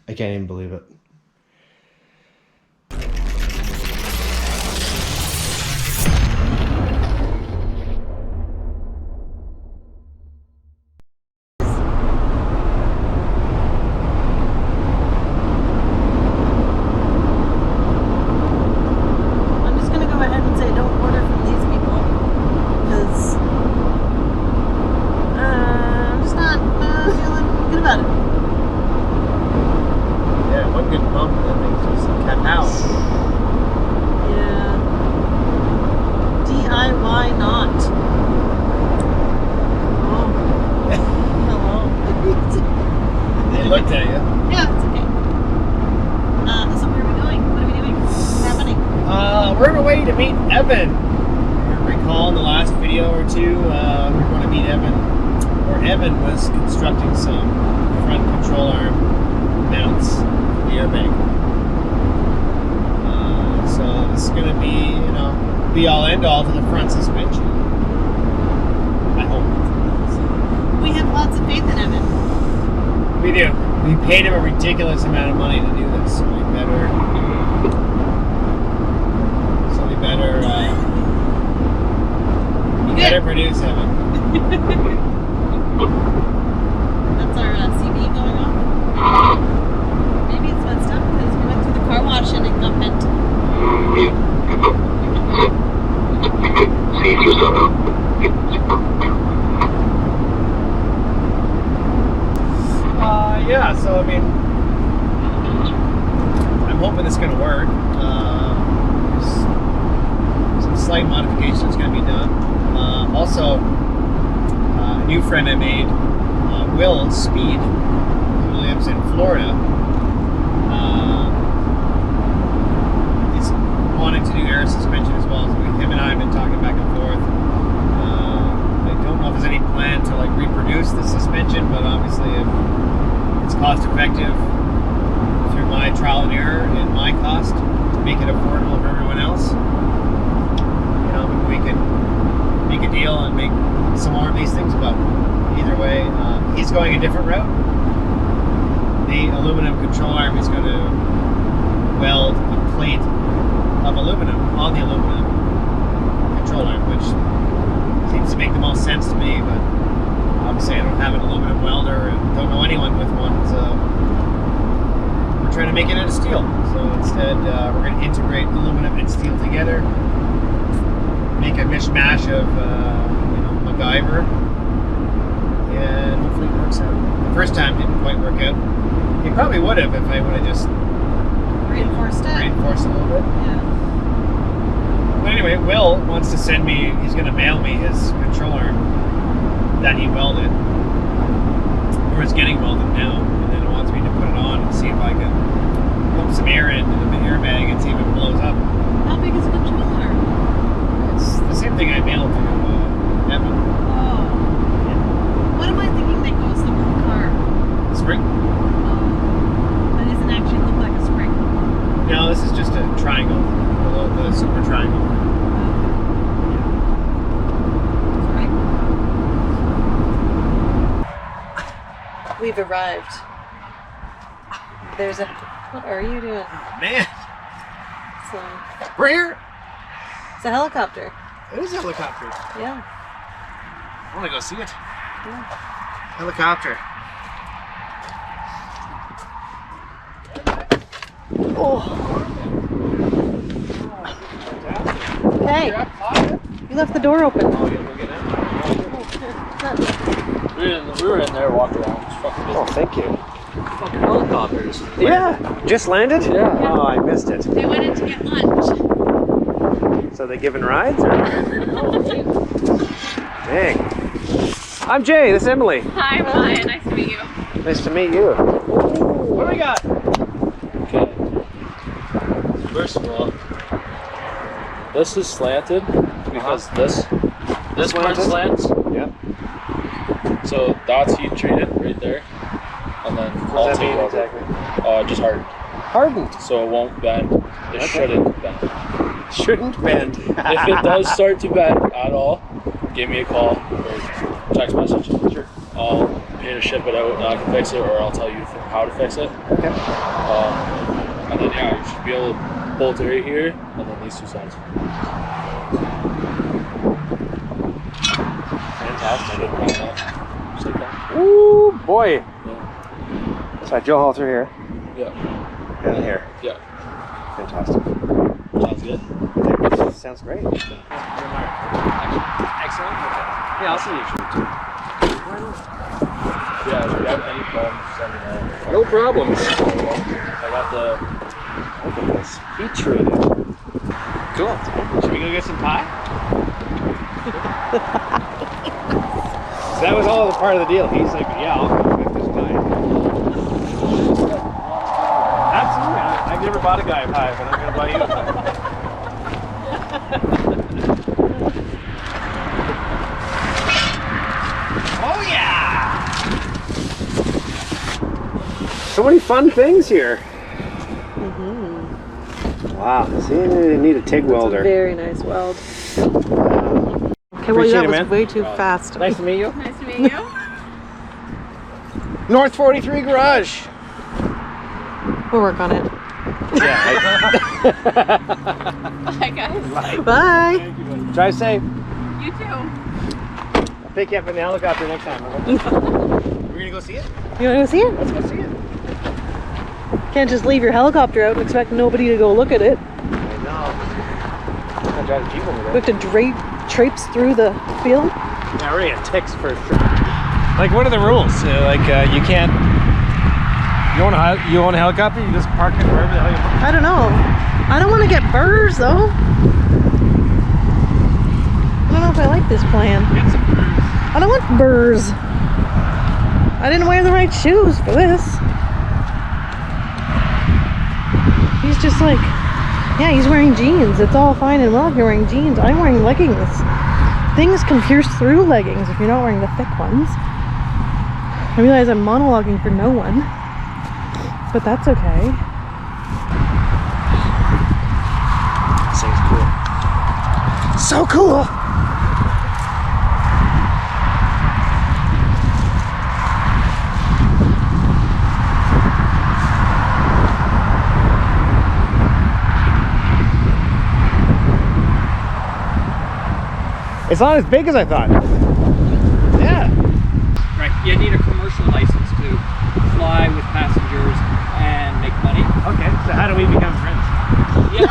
I can't even believe it. Looked at you. Yeah, it's okay. So where are we going? What are we doing? What's happening? We're on our way to meet Evan. You recall in the last video or two, we were going to meet Evan, where Evan was constructing some front control arm mounts for the airbag. So this is going to be, you know, be all end all to the front suspension. I hope. We have lots of faith in Evan. We do. We paid him a ridiculous amount of money to do this, so we better produce Evan. That's our CB going off. Maybe it's messed up because we went through the car wash and it got bent. Yeah, so I mean, I'm hoping it's going to work. Some slight modifications going to be done. Also, a new friend I made, Will Speed, who lives in Florida, is wanting to do air suspension as well. So him and I have been talking back and forth. I don't know if there's any plan to like reproduce the suspension, but obviously if it's cost effective through my trial and error and my cost to make it affordable for everyone else, you know, we can make a deal and make some more of these things. But either way, he's going a different route. The aluminum control arm is going to weld a plate of aluminum on the aluminum control arm, which seems to make the most sense to me, but obviously I don't have an aluminum welder and don't know anyone with one, so we're trying to make it out of steel. So instead, we're going to integrate aluminum and steel together, make a mishmash of, you know, MacGyver, and hopefully it works out. The first time didn't quite work out. It probably would have if I would have just Reinforced it. Reinforced a little bit. Yeah. But anyway, Will wants to send me, he's going to mail me his control arm that he welded, or is getting welded now, and then it wants me to put it on and see if I can pump some air into the airbag and see if it blows up. How big is a controller? It's the same thing I mailed to Evan. Oh. Yeah. What am I thinking that goes through the car? Spring? Oh. That doesn't actually look like a spring. No, this is just a triangle, the super triangle. We've arrived. There's a... What are you doing? Man, So, we're here. it's a helicopter. It is a helicopter. Yeah. I want to go see it. Yeah. Helicopter. Oh. Hey, you left the door open. Oh, yeah, look at that. We were in there, walked around. It's fucking busy. Oh, thank you. Fucking helicopters. Yeah, just landed? Yeah. Oh, I missed it. They went in to get lunch. So they giving rides? Or? Dang. I'm Jay, this is Emily. Hi, Ryan. Nice to meet you. Nice to meet you. What do we got? Okay. First of all, this is slanted because this part slants. Yep. So that's heat treated right there. And then What does that mean exactly? just hardened. Hardened. So it won't bend. It shouldn't bend. Shouldn't bend. If it does start to bend at all, give me a call or text message. Sure. I'll pay me to ship it out and I can fix it, or I'll tell you how to fix it. Okay. And then yeah, you should be able to bolt it right here, and then these two sides. Fantastic. Just like that. Ooh, boy. Yeah. So I drill hole through here Yeah. and here. Yeah. Fantastic. Sounds good. Sounds great. Excellent. Yeah, I'll see you. Yeah, if you have any problems, just let me know. No problems. I got the. Look at this. Heat treated. Cool. Should we go get some pie? So that was all the part of the deal. He's like, yeah, I'll go get this pie. Absolutely. I've never bought a guy a pie, but I'm going to buy you a pie. Oh, yeah! So many fun things here. Wow, see, you need a TIG welder. Very nice weld. Okay, well, Appreciate that it, was man. way too fast. Nice to meet you. Nice to meet you. North 43 Garage. We'll work on it. Yeah. Bye, guys. Bye. Bye. Drive safe. You too. I'll pick you up in the helicopter next time. We're gonna go see it? You want to go see it? Let's go see it. Can't just leave your helicopter out and expect nobody to go look at it. I know. I'm gonna drive the Jeep over We there. have to traipse through the field. Yeah, we're gonna ticks for sure. Like, what are the rules? You can't. You own a helicopter? You just park it wherever the hell you want. I don't know. I don't want to get burrs though. I don't know if I like this plan. Get some burrs. I don't want burrs. I didn't wear the right shoes for this. He's just like, yeah, he's wearing jeans. It's all fine and well if you're wearing jeans. I'm wearing leggings. Things can pierce through leggings if you're not wearing the thick ones. I realize I'm monologuing for no one, but that's okay. This thing's cool. So cool! It's not as big as I thought. Yeah. Right, you need a commercial license to fly with passengers and make money. Okay, so how do we become friends? Yeah.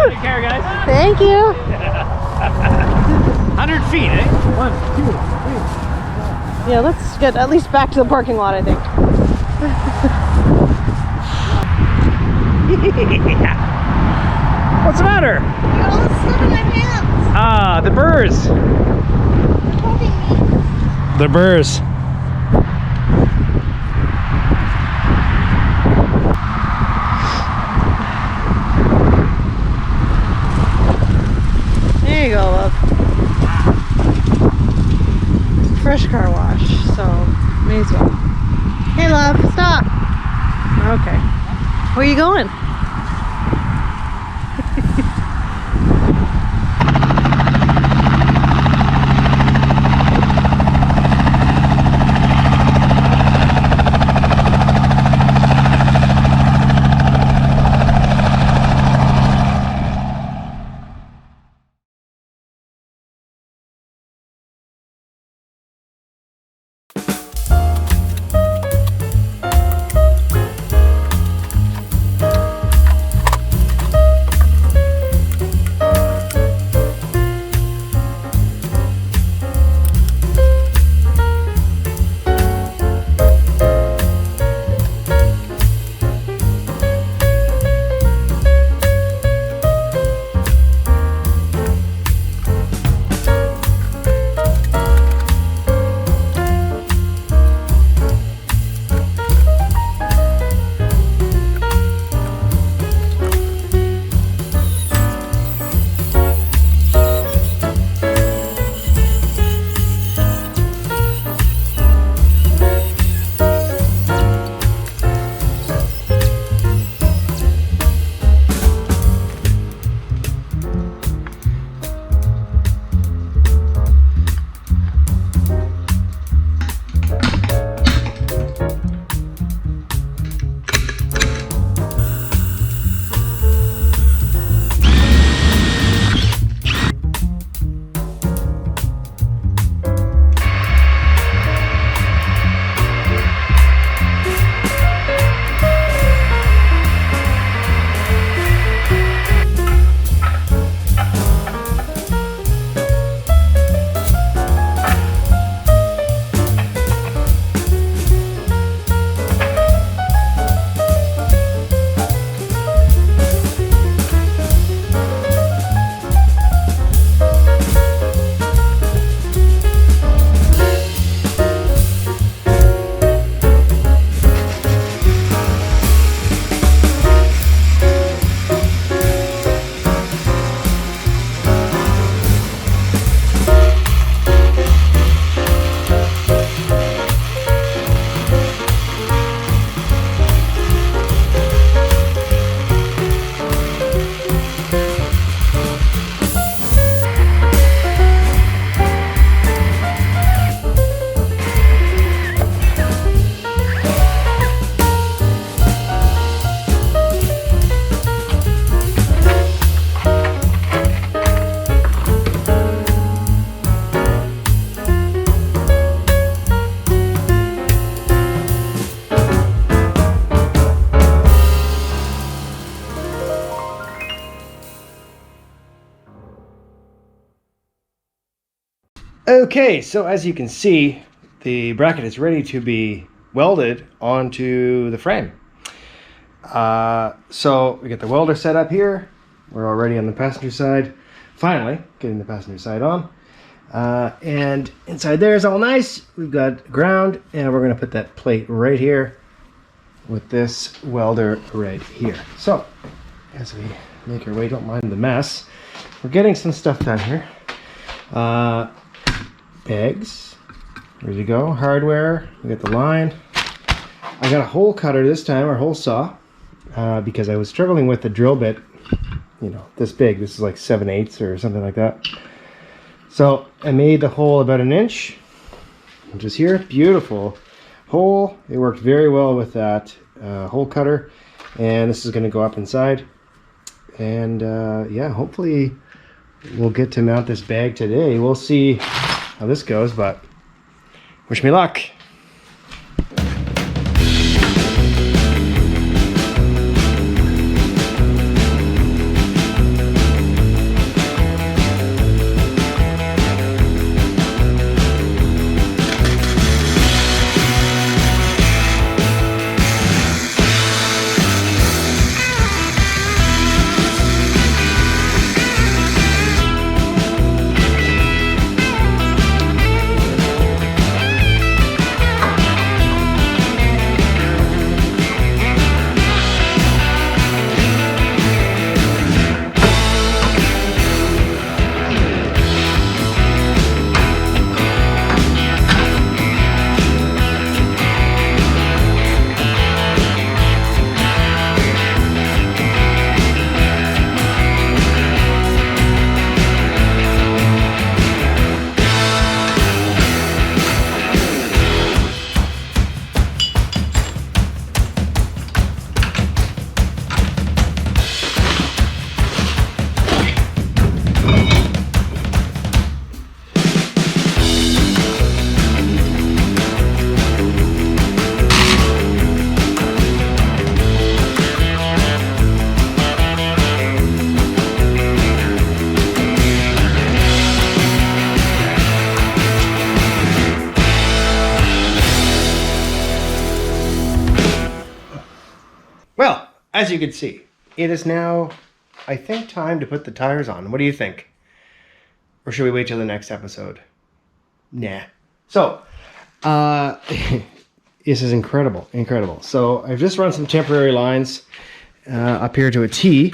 Take care, guys. Thank you. 100 feet, eh? 1, 2, 3. Yeah, let's get at least back to the parking lot, I think. What's the matter? I got all this stuff in my hands. Ah, the burrs. They're poking me. The burrs. There you go, love. Fresh car wash, so may as well. Hey, love, stop. Okay. Where are you going? Okay, so as you can see, the bracket is ready to be welded onto the frame. So we get the welder set up here. We're already on the passenger side. Finally, getting the passenger side on. And inside there is all nice. We've got ground, and we're going to put that plate right here with this welder right here. So as we make our way, don't mind the mess. We're getting some stuff done here. Bags, ready to go. Hardware, we got the line. I got a hole cutter this time, or hole saw, because I was struggling with the drill bit, you know, this big. This is like 7/8 or something like that. So I made the hole about 1 inch, which is here. Beautiful hole. It worked very well with that hole cutter, and this is going to go up inside. And yeah, hopefully we'll get to mount this bag today. We'll see how this goes, but wish me luck. Well, as you can see, it is now, I think, time to put the tires on. What do you think? Or should we wait till the next episode? Nah. So, this is incredible, incredible. So I've just run some temporary lines up here to a T,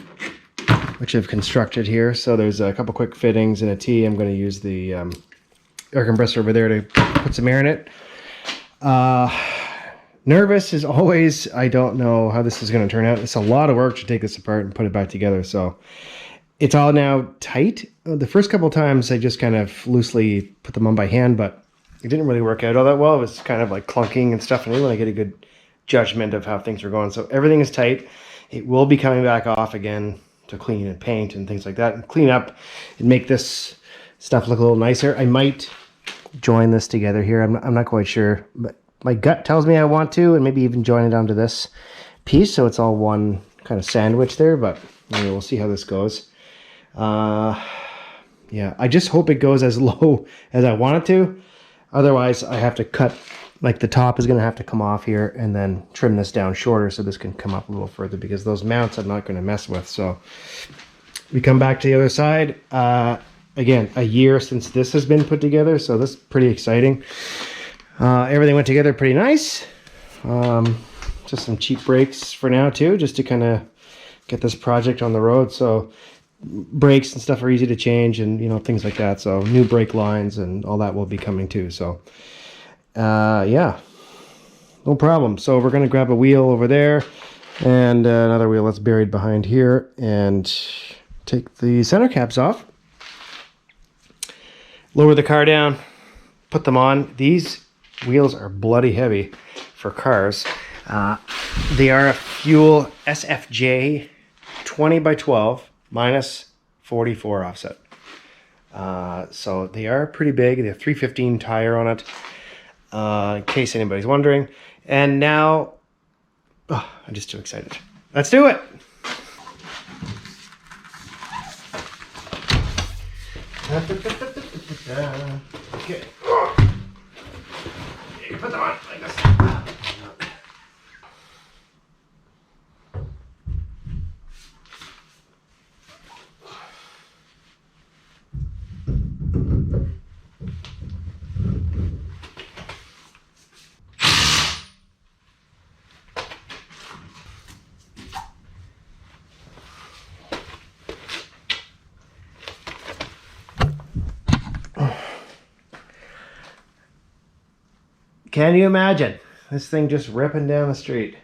which I've constructed here. So there's a couple quick fittings and a T. I'm going to use the air compressor over there to put some air in it. Nervous as always. I don't know how this is going to turn out. It's a lot of work to take this apart and put it back together. So it's all now tight. The first couple of times I just kind of loosely put them on by hand, but it didn't really work out all that well. It was kind of like clunking and stuff, and I want to get a good judgment of how things are going. So everything is tight. It will be coming back off again to clean and paint and things like that, and clean up and make this stuff look a little nicer. I might join this together here. I'm not quite sure, but my gut tells me I want to, and maybe even join it onto this piece so it's all one kind of sandwich there, but anyway, we'll see how this goes. Yeah, I just hope it goes as low as I want it to. Otherwise, I have to cut, like the top is going to have to come off here and then trim this down shorter so this can come up a little further, because those mounts I'm not going to mess with. So we come back to the other side. Again, a year since this has been put together, so this is pretty exciting. Everything went together pretty nice. Just some cheap brakes for now too, just to kind of get this project on the road. So brakes and stuff are easy to change, and you know, things like that. So new brake lines and all that will be coming too. So yeah, no problem. So we're gonna grab a wheel over there and another wheel that's buried behind here, and take the center caps off, lower the car down, put them on. These wheels are bloody heavy for cars. They are a Fuel SFJ 20x12 minus 44 offset. So they are pretty big. They have 315 tire on it, in case anybody's wondering. And now, oh, I'm just too excited. Let's do it. Okay. You can put them on like this. Can you imagine this thing just ripping down the street?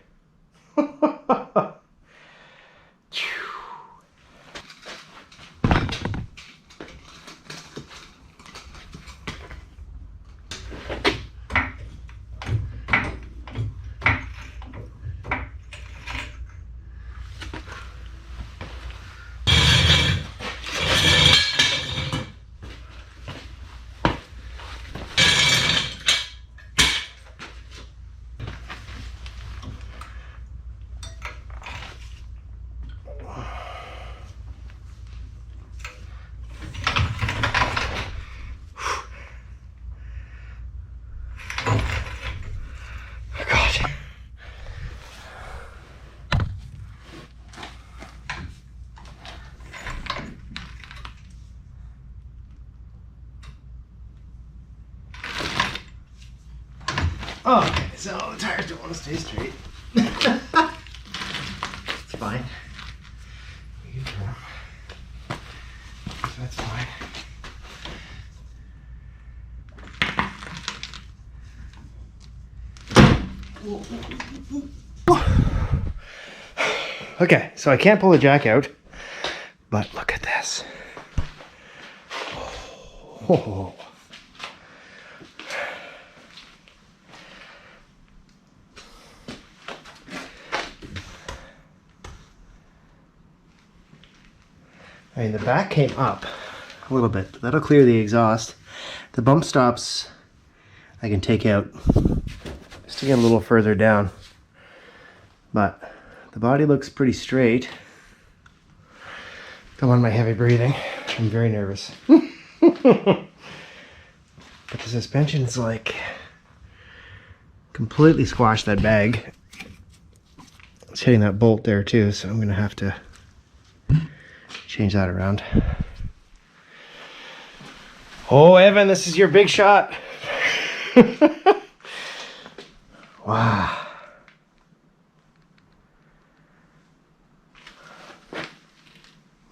Okay, so the tires don't want to stay straight. It's fine. We can turn them. So that's fine. Okay, so I can't pull the jack out, but look at this. Oh. I mean, the back came up a little bit. That'll clear the exhaust. The bump stops I can take out just to get a little further down. But the body looks pretty straight. Don't want my heavy breathing. I'm very nervous. But the suspension's like completely squashed that bag. It's hitting that bolt there too, so I'm gonna have to change that around. Oh, Evan, this is your big shot. Wow.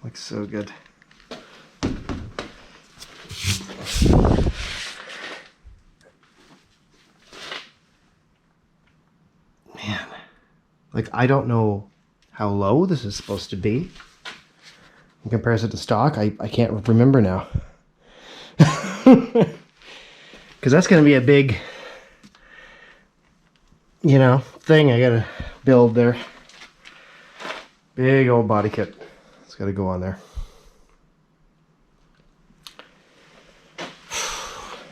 Looks so good. Man, like I don't know how low this is supposed to be. In comparison to stock, I can't remember now. Because that's going to be a big, you know, thing I got to build there. Big old body kit. It's got to go on there.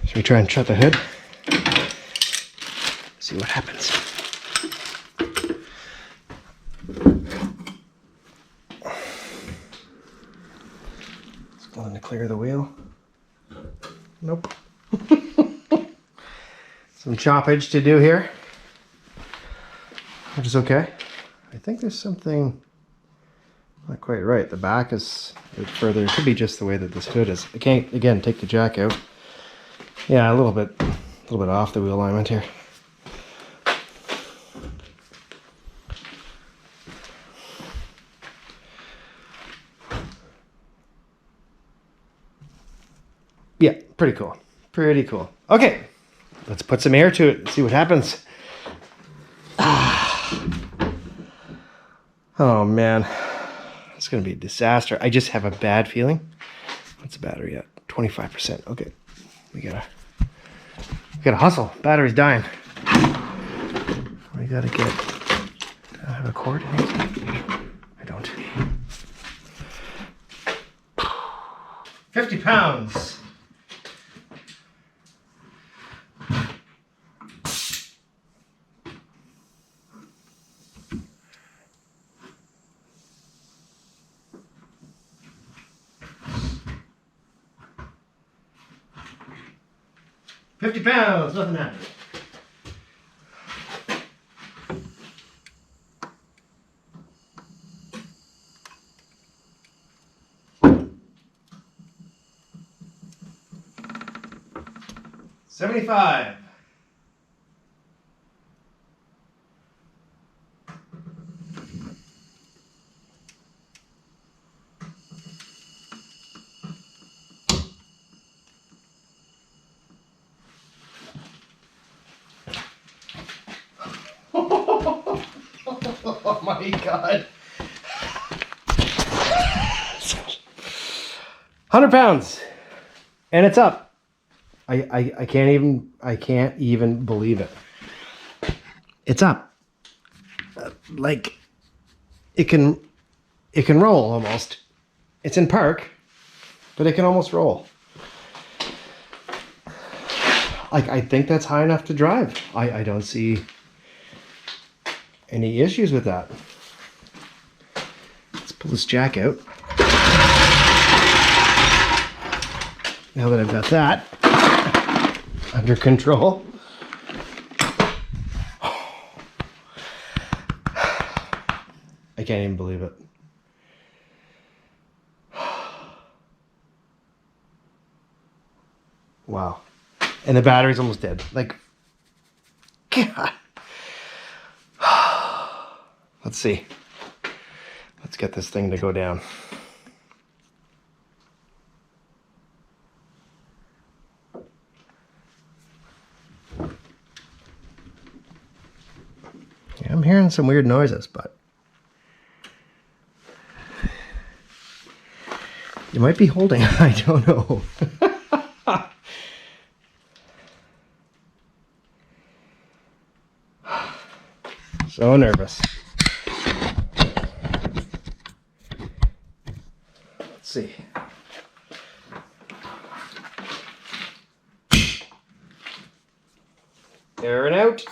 Should we try and shut the hood? See what happens. Going to clear the wheel. Nope. Some choppage to do here, which is okay. I think there's something not quite right. The back is a bit further. It could be just the way that this hood is. I can't, again, take the jack out. Yeah, a little bit off the wheel alignment here. Yeah, pretty cool. Pretty cool. Okay, let's put some air to it and see what happens. Oh man, it's gonna be a disaster. I just have a bad feeling. What's the battery at? 25%. Okay, we gotta hustle. Battery's dying. We gotta get. Do I have a cord? I don't. 50 pounds. 50 pounds, nothing happened. $75. Oh my God. 100 pounds. And it's up. I can't even believe it. It's up. Like it can roll almost. It's in park, but it can almost roll. Like I think that's high enough to drive. I don't see any issues with that. Let's pull this jack out. Now that I've got that under control. I can't even believe it. Wow. And the battery's almost dead. Like, God. Let's see. Let's get this thing to go down. Yeah, I'm hearing some weird noises, but you might be holding. I don't know. So nervous. Let's see. Air and out.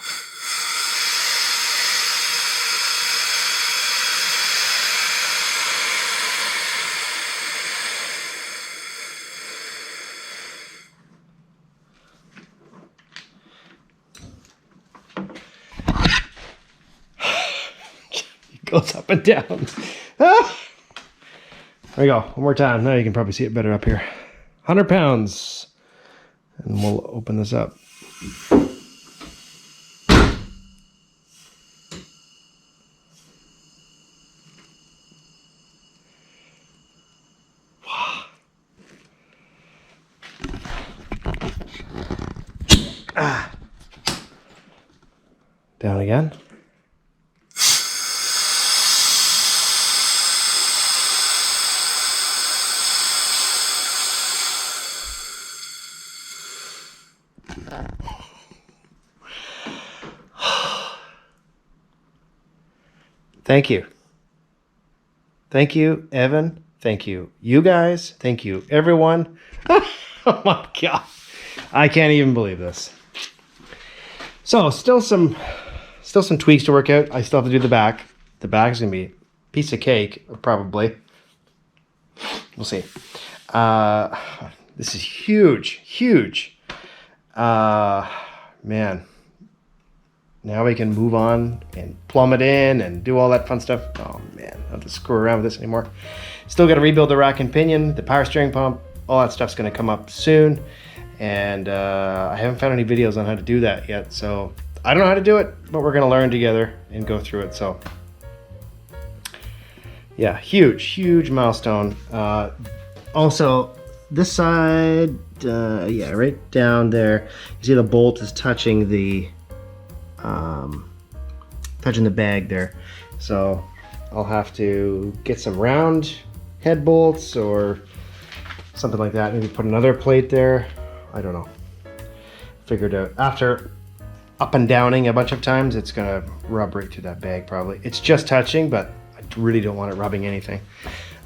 Goes up and down. Ah! There we go. One more time. Now you can probably see it better up here. 100 pounds. And we'll open this up. Ah. Down again. Thank you. Thank you, Evan. Thank you, you guys. Thank you, everyone. Oh my God. I can't even believe this. So still some tweaks to work out. I still have to do the back. The back is going to be a piece of cake, probably. We'll see. This is huge, huge. Man. Now we can move on and plumb it in and do all that fun stuff. Oh man, I don't have to screw around with this anymore. Still got to rebuild the rack and pinion, the power steering pump. All that stuff's going to come up soon. And I haven't found any videos on how to do that yet. So I don't know how to do it, but we're going to learn together and go through it. So yeah, huge, huge milestone. Also, this side, yeah, right down there, you see the bolt is touching the bag there. So I'll have to get some round head bolts or something like that. Maybe put another plate there. I don't know. Figured out after up and downing a bunch of times, it's gonna rub right through that bag probably. It's just touching, but I really don't want it rubbing anything.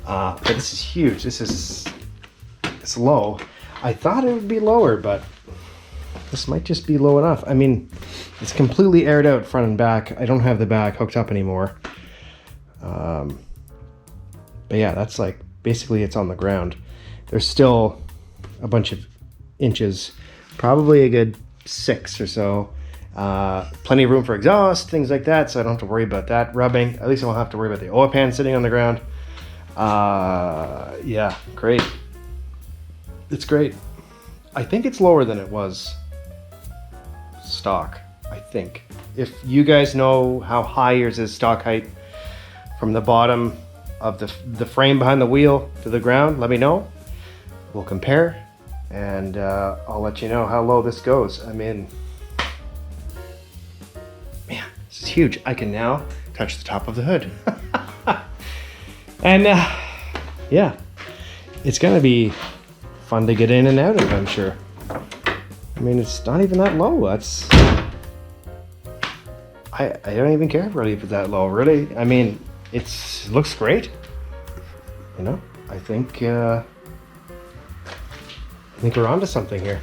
But this is huge. It's low. I thought it would be lower, but this might just be low enough. I mean, it's completely aired out front and back. I don't have the back hooked up anymore. But yeah, that's like, basically it's on the ground. There's still a bunch of inches probably a good 6 or so. Plenty of room for exhaust, things like that, so I don't have to worry about that rubbing. At least I won't have to worry about the oil pan sitting on the ground. Yeah, great. It's great. I think it's lower than it was stock, I think. If you guys know how high yours is stock height from the bottom of the frame behind the wheel to the ground, let me know. We'll compare, and I'll let you know how low this goes. I mean, man, this is huge. I can now touch the top of the hood. And yeah, it's gonna be fun to get in and out of, I'm sure. I mean, it's not even that low. That's, I don't even care really if it's that low, really. I mean, it looks great. You know, I think we're onto something here.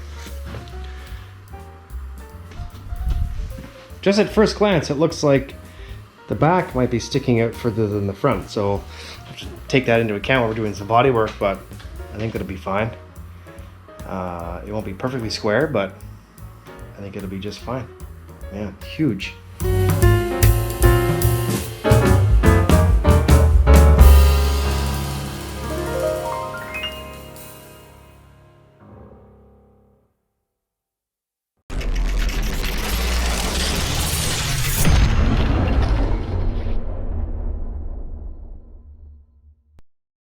Just at first glance, it looks like the back might be sticking out further than the front, so take that into account when we're doing some body work, but I think it'll be fine. It won't be perfectly square, but I think it'll be just fine. Man, huge.